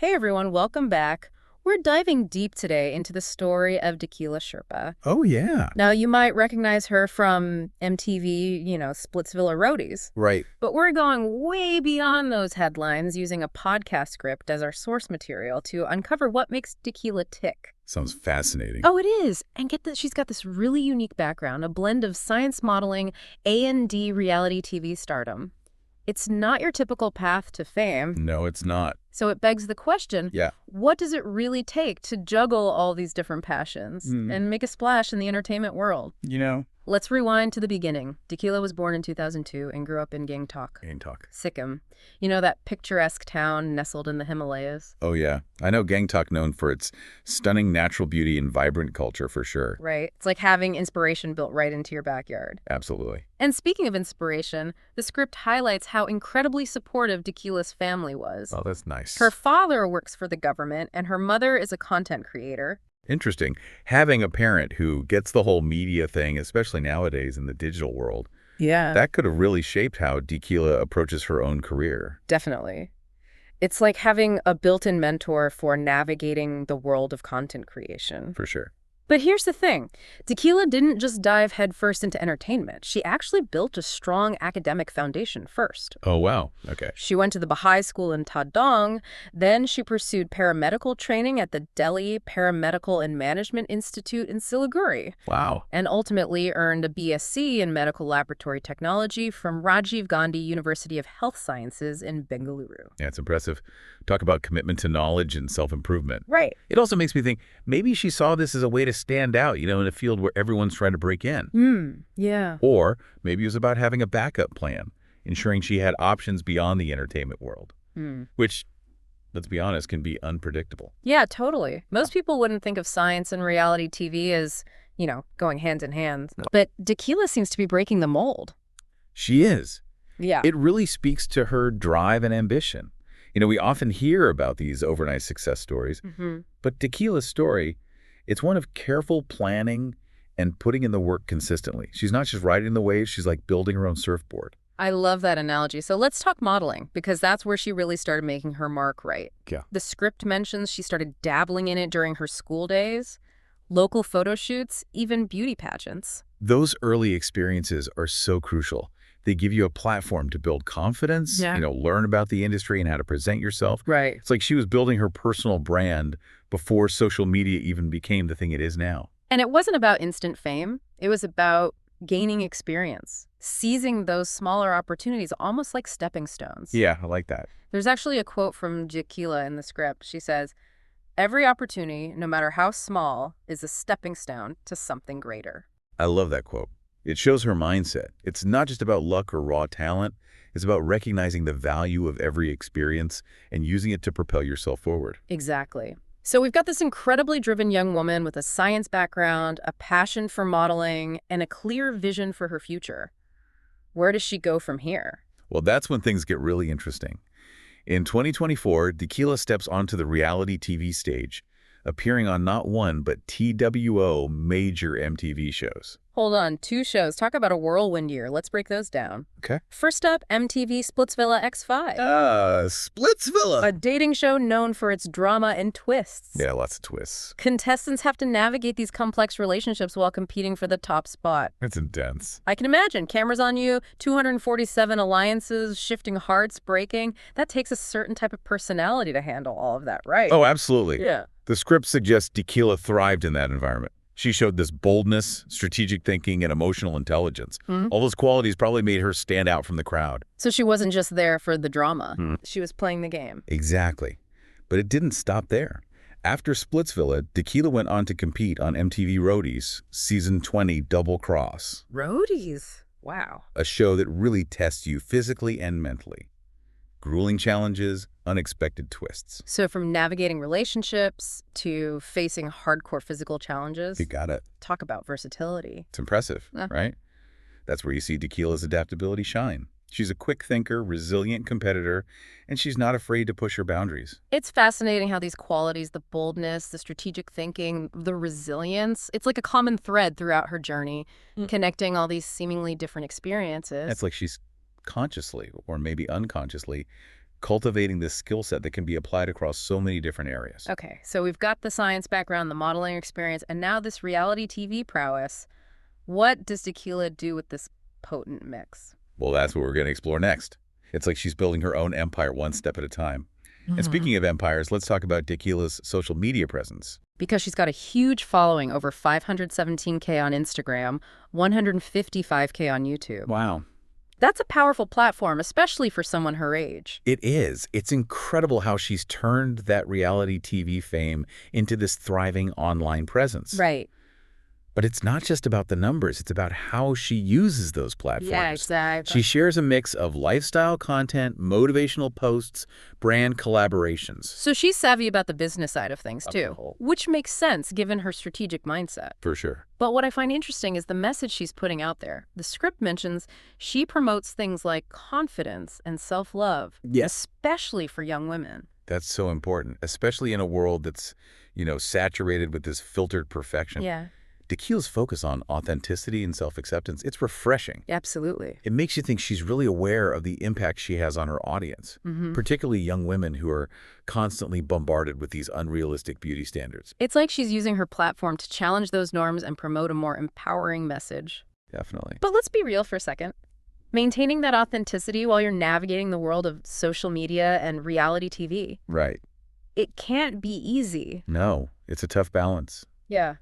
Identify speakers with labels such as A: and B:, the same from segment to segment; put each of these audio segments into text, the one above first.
A: Hey everyone, welcome back. We're diving deep today into the story of Deekila Sherpa.
B: Oh, yeah.
A: Now, you might recognize her from MTV, Splitsvilla Roadies.
B: Right.
A: But we're going way beyond those headlines using a podcast script as our source material to uncover what makes Deekila tick.
B: Sounds fascinating.
A: Oh, it is. And get that she's got this really unique background, a blend of science modeling, A&D reality TV stardom. It's not your typical path to fame.
B: No, it's not.
A: So it begs the question,
B: Yeah.
A: what does it really take to juggle all these different passions and make a splash in the entertainment world? Let's rewind to the beginning. Deekila was born in 2002 and grew up in
B: Gangtok.
A: Sikkim. You know, that picturesque town nestled in the Himalayas?
B: Oh, yeah. I know Gangtok known for its stunning natural beauty and vibrant culture, for sure.
A: Right. It's like having inspiration built right into your backyard.
B: Absolutely.
A: And speaking of inspiration, the script highlights how incredibly supportive Deekila's family was.
B: Oh, that's nice.
A: Her father works for the government, and her mother is a content creator.
B: Interesting. Having a parent who gets the whole media thing, especially nowadays in the digital world,
A: Yeah.
B: that could have really shaped how Deekila approaches her own career.
A: Definitely. It's like having a built-in mentor for navigating the world of content creation.
B: For sure.
A: But here's the thing. Deekila didn't just dive headfirst into entertainment. She actually built a strong academic foundation first.
B: Oh, wow. Okay.
A: She went to the Baha'i school in Tadong. Then she pursued paramedical training at the Delhi Paramedical and Management Institute in Siliguri.
B: Wow.
A: And ultimately earned a BSc in medical laboratory technology from Rajiv Gandhi University of Health Sciences in Bengaluru.
B: Yeah, it's impressive. Talk about commitment to knowledge and self-improvement.
A: Right.
B: It also makes me think maybe she saw this as a way to stand out, in a field where everyone's trying to break in.
A: Yeah.
B: Or maybe it was about having a backup plan, ensuring she had options beyond the entertainment world, which, let's be honest, can be unpredictable.
A: Yeah, totally. Most people wouldn't think of science and reality TV as, going hand in hand.
B: No.
A: But Deekila seems to be breaking the mold.
B: She is.
A: Yeah.
B: It really speaks to her drive and ambition. We often hear about these overnight success stories, but Deekila's story, it's one of careful planning and putting in the work consistently. She's not just riding the waves, she's like building her own surfboard.
A: I love that analogy. So let's talk modeling, because that's where she really started making her mark right.
B: Yeah.
A: The script mentions she started dabbling in it during her school days, local photo shoots, even beauty pageants.
B: Those early experiences are so crucial. They give you a platform to build confidence, learn about the industry and how to present yourself.
A: Right.
B: It's like she was building her personal brand before social media even became the thing it is now.
A: And it wasn't about instant fame. It was about gaining experience, seizing those smaller opportunities, almost like stepping stones.
B: Yeah, I like that.
A: There's actually a quote from Deekila in the script. She says, "Every opportunity, no matter how small, is a stepping stone to something greater."
B: I love that quote. It shows her mindset. It's not just about luck or raw talent. It's about recognizing the value of every experience and using it to propel yourself forward.
A: Exactly. So we've got this incredibly driven young woman with a science background, a passion for modeling, and a clear vision for her future. Where does she go from here?
B: Well, that's when things get really interesting. In 2024, Deekila steps onto the reality TV stage, appearing on not one, but TWO major MTV shows.
A: Hold on, 2 shows. Talk about a whirlwind year. Let's break those down.
B: Okay.
A: First up, MTV Splitsvilla X5.
B: Splitsvilla!
A: A dating show known for its drama and twists.
B: Yeah, lots of twists.
A: Contestants have to navigate these complex relationships while competing for the top spot.
B: It's intense.
A: I can imagine. Cameras on you, 247 alliances, shifting hearts, breaking. That takes a certain type of personality to handle all of that, right?
B: Oh, absolutely.
A: Yeah.
B: The script suggests Deekila thrived in that environment. She showed this boldness, strategic thinking, and emotional intelligence. All those qualities probably made her stand out from the crowd.
A: So she wasn't just there for the drama. She was playing the game.
B: Exactly. But it didn't stop there. After Splitsvilla, Deekila went on to compete on MTV Roadies, Season 20 Double Cross.
A: Roadies. Wow.
B: A show that really tests you physically and mentally. Grueling challenges, unexpected twists.
A: So from navigating relationships to facing hardcore physical challenges.
B: You got it.
A: Talk about versatility.
B: It's impressive, right? That's where you see Deekila's adaptability shine. She's a quick thinker, resilient competitor, and she's not afraid to push her boundaries.
A: It's fascinating how these qualities, the boldness, the strategic thinking, the resilience, it's like a common thread throughout her journey, connecting all these seemingly different experiences.
B: It's like she's consciously, or maybe unconsciously, cultivating this skill set that can be applied across so many different areas.
A: Okay, so we've got the science background, the modeling experience, and now this reality TV prowess. What does Deekila do with this potent mix?
B: Well, that's what we're going to explore next. It's like she's building her own empire one step at a time. And speaking of empires, let's talk about Deekila's social media presence.
A: Because she's got a huge following, over 517K on Instagram, 155K on YouTube.
B: Wow.
A: That's a powerful platform, especially for someone her age.
B: It is. It's incredible how she's turned that reality TV fame into this thriving online presence.
A: Right.
B: But it's not just about the numbers. It's about how she uses those platforms.
A: Yeah, exactly.
B: She shares a mix of lifestyle content, motivational posts, brand collaborations.
A: So she's savvy about the business side of things, too, which makes sense given her strategic mindset.
B: For sure.
A: But what I find interesting is the message she's putting out there. The script mentions she promotes things like confidence and self-love, especially for young women.
B: That's so important, especially in a world that's, saturated with this filtered perfection.
A: Yeah.
B: Deekila's focus on authenticity and self-acceptance, it's refreshing.
A: Absolutely.
B: It makes you think she's really aware of the impact she has on her audience, particularly young women who are constantly bombarded with these unrealistic beauty standards.
A: It's like she's using her platform to challenge those norms and promote a more empowering message.
B: Definitely.
A: But let's be real for a second. Maintaining that authenticity while you're navigating the world of social media and reality TV.
B: Right.
A: It can't be easy.
B: No, it's a tough balance.
A: Yeah.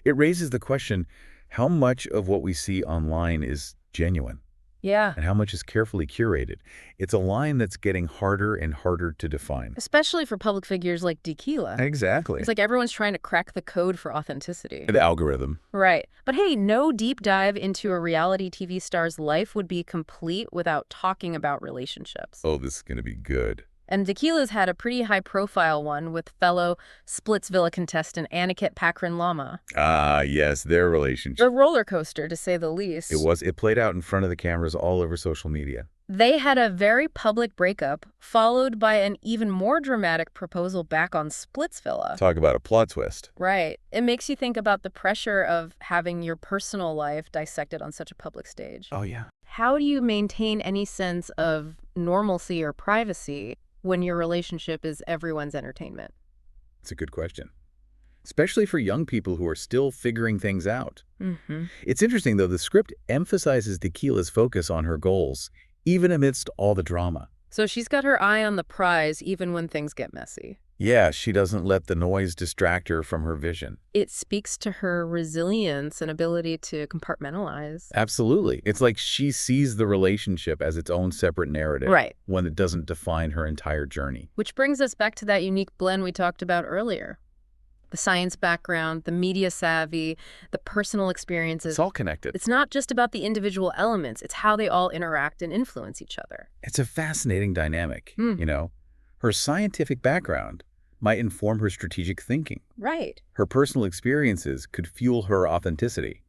B: It raises the question, how much of what we see online is genuine?
A: Yeah.
B: And how much is carefully curated? It's a line that's getting harder and harder to define.
A: Especially for public figures like Deekila.
B: Exactly.
A: It's like everyone's trying to crack the code for authenticity.
B: The algorithm.
A: Right. But hey, no deep dive into a reality TV star's life would be complete without talking about relationships.
B: Oh, this is going to be good.
A: And Deekila's had a pretty high-profile one with fellow Splitsvilla contestant Aniket Pakran-Lama.
B: Ah, yes, their relationship.
A: A roller coaster, to say the least.
B: It was. It played out in front of the cameras all over social media.
A: They had a very public breakup, followed by an even more dramatic proposal back on Splitsvilla.
B: Talk about a plot twist.
A: Right. It makes you think about the pressure of having your personal life dissected on such a public stage.
B: Oh, yeah.
A: How do you maintain any sense of normalcy or privacy when your relationship is everyone's entertainment?
B: It's a good question, especially for young people who are still figuring things out. It's interesting, though, the script emphasizes Deekila's focus on her goals, even amidst all the drama.
A: So she's got her eye on the prize even when things get messy.
B: Yeah, she doesn't let the noise distract her from her vision.
A: It speaks to her resilience and ability to compartmentalize.
B: Absolutely. It's like she sees the relationship as its own separate narrative.
A: Right.
B: One that doesn't define her entire journey.
A: Which brings us back to that unique blend we talked about earlier. The science background, the media savvy, the personal experiences.
B: It's all connected.
A: It's not just about the individual elements. It's how they all interact and influence each other.
B: It's a fascinating dynamic, Her scientific background might inform her strategic thinking.
A: Right.
B: Her personal experiences could fuel her authenticity.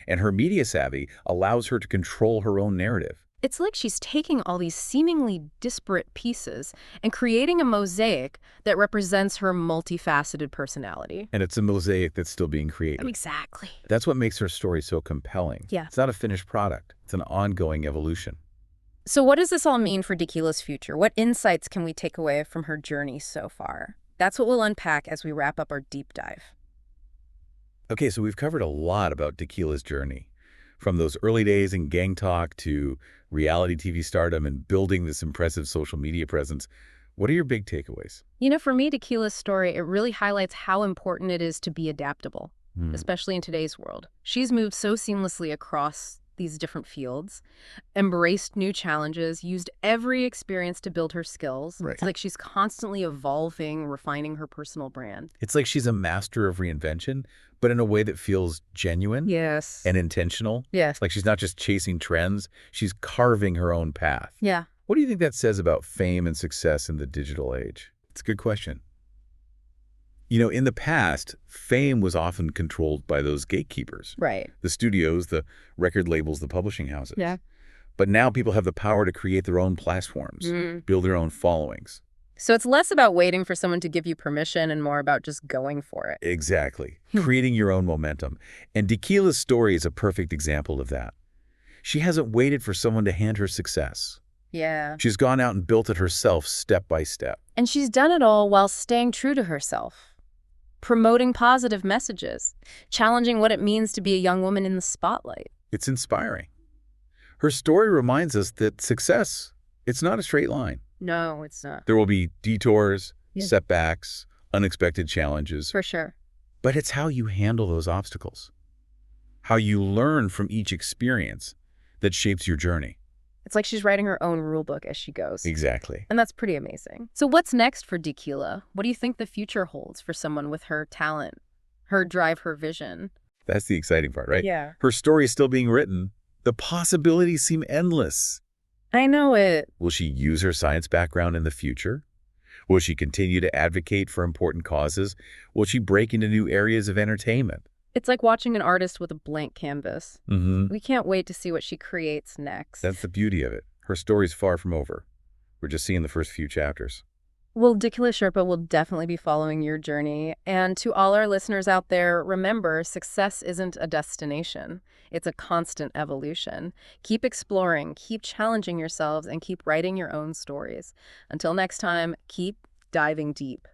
B: And her media savvy allows her to control her own narrative.
A: It's like she's taking all these seemingly disparate pieces and creating a mosaic that represents her multifaceted personality.
B: And it's a mosaic that's still being created.
A: Exactly.
B: That's what makes her story so compelling.
A: Yeah.
B: It's not a finished product. It's an ongoing evolution.
A: So what does this all mean for Deekila's future? What insights can we take away from her journey so far? That's what we'll unpack as we wrap up our deep dive.
B: Okay, so we've covered a lot about Deekila's journey. From those early days in Gangtok to reality TV stardom and building this impressive social media presence. What are your big takeaways?
A: For me, Deekila's story, it really highlights how important it is to be adaptable, especially in today's world. She's moved so seamlessly across these different fields, embraced new challenges, used every experience to build her skills.
B: Right.
A: It's like she's constantly evolving, refining her personal brand.
B: It's like she's a master of reinvention, but in a way that feels genuine
A: Yes.
B: and intentional.
A: Yes.
B: Like she's not just chasing trends, she's carving her own path.
A: Yeah.
B: What do you think that says about fame and success in the digital age? It's a good question. In the past, fame was often controlled by those gatekeepers.
A: Right.
B: The studios, the record labels, the publishing houses.
A: Yeah.
B: But now people have the power to create their own platforms, build their own followings.
A: So it's less about waiting for someone to give you permission and more about just going for it.
B: Exactly. Creating your own momentum. And Deekila's story is a perfect example of that. She hasn't waited for someone to hand her success.
A: Yeah.
B: She's gone out and built it herself step by step.
A: And she's done it all while staying true to herself, promoting positive messages, challenging what it means to be a young woman in the spotlight.
B: It's inspiring. Her story reminds us that success, it's not a straight line.
A: No, it's not.
B: There will be detours,
A: Yeah.
B: setbacks, unexpected challenges.
A: For sure.
B: But it's how you handle those obstacles, how you learn from each experience that shapes your journey.
A: It's like she's writing her own rule book as she goes.
B: Exactly.
A: And that's pretty amazing. So what's next for Deekila? What do you think the future holds for someone with her talent, her drive, her vision?
B: That's the exciting part, right?
A: Yeah.
B: Her story is still being written. The possibilities seem endless.
A: I know it.
B: Will she use her science background in the future? Will she continue to advocate for important causes? Will she break into new areas of entertainment?
A: It's like watching an artist with a blank canvas.
B: Mm-hmm.
A: We can't wait to see what she creates next.
B: That's the beauty of it. Her story's far from over. We're just seeing the first few chapters.
A: Well, Deekila Sherpa will definitely be following your journey. And to all our listeners out there, remember, success isn't a destination. It's a constant evolution. Keep exploring, keep challenging yourselves, and keep writing your own stories. Until next time, keep diving deep.